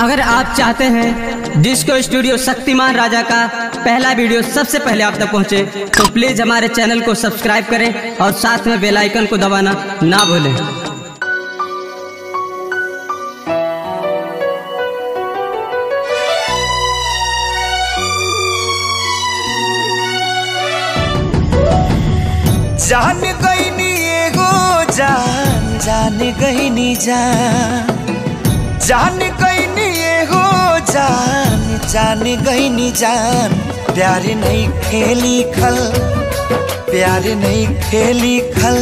अगर आप चाहते हैं डिस्को स्टूडियो शक्तिमान राजा का पहला वीडियो सबसे पहले आप तक पहुंचे, तो प्लीज हमारे चैनल को सब्सक्राइब करें और साथ में बेल आइकन को दबाना ना भूलें। जान गईनी एगो जान, जान गईनी जान, जान गईनी एगो जान, जान गईनी जान। प्यार नहीं खेली खल, प्यार नहीं खेली खल,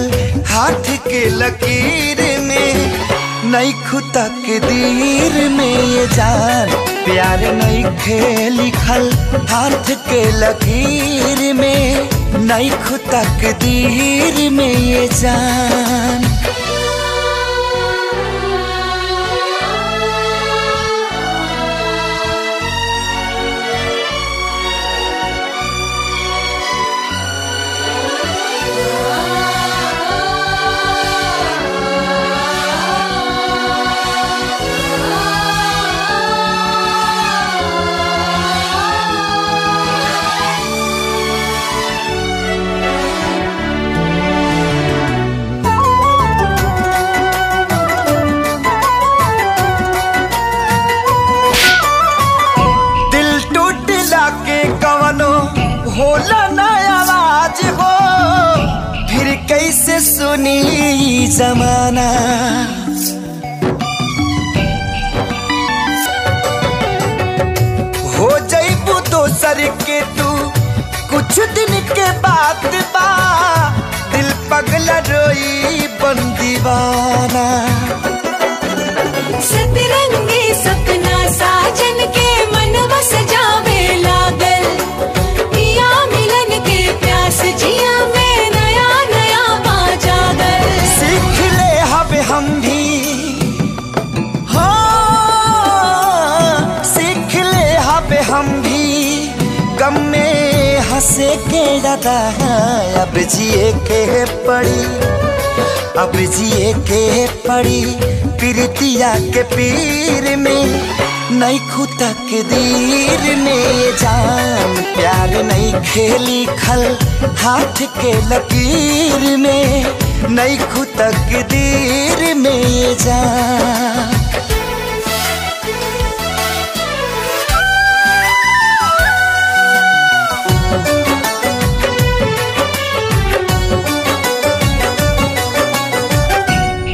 हाथ के लकीर में नहीं खुदा के दीर में ये जान। प्यार नहीं खेली खल, हाथ के लकीर में नहीं खुदा के दीर में ये जान। होला ना आवाज हो, फिर कैसे सुनी जमाना। हो जाइबू दोसर के तू कुछ दिन के बाद बा, दिल पगला रोई बन दीवाना। सतरंगी सपना साजन के मनवा सजावे लागल, जिया में नया नया बाजागर। सीख ले हब हम भी, हाँ सीख ले हब हम भी, गम में हंसे के ज्यादा अब जिए के पड़ी, अब जिए के पड़ी। प्रीतिया के पीर में नहीं खुदा के दीर में जान। प्यार नहीं खेली खल, हाथ के लकीर में नहीं खुदा के दीर में जान।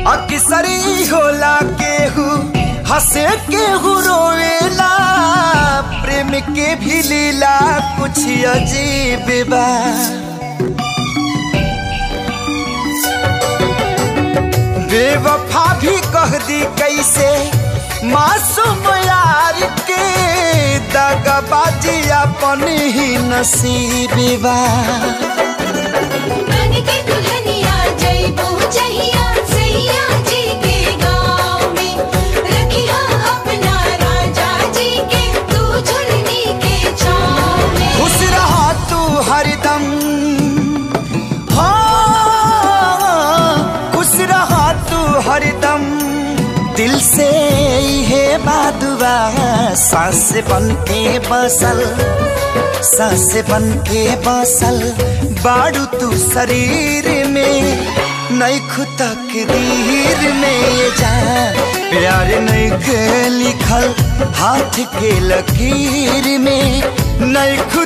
अक्सरी होला केहू हंसे केहू रोवेला, प्रेम के भी लीला कुछ अजीब बा। बेवफा भी कह दी कैसे मासूम यार के, दगाबाजी अपन ही नसीब बा। हरदम हाँ खुश रहा तू हरदम, दिल से ये बादुआ सांस बन के बसल, सांस बन के बसल बाड़ू तू शरीर में नहीं खुदा के दीर में जान। प्यार नहीं के लिखल, हाथ के लकीर में नहीं खुदा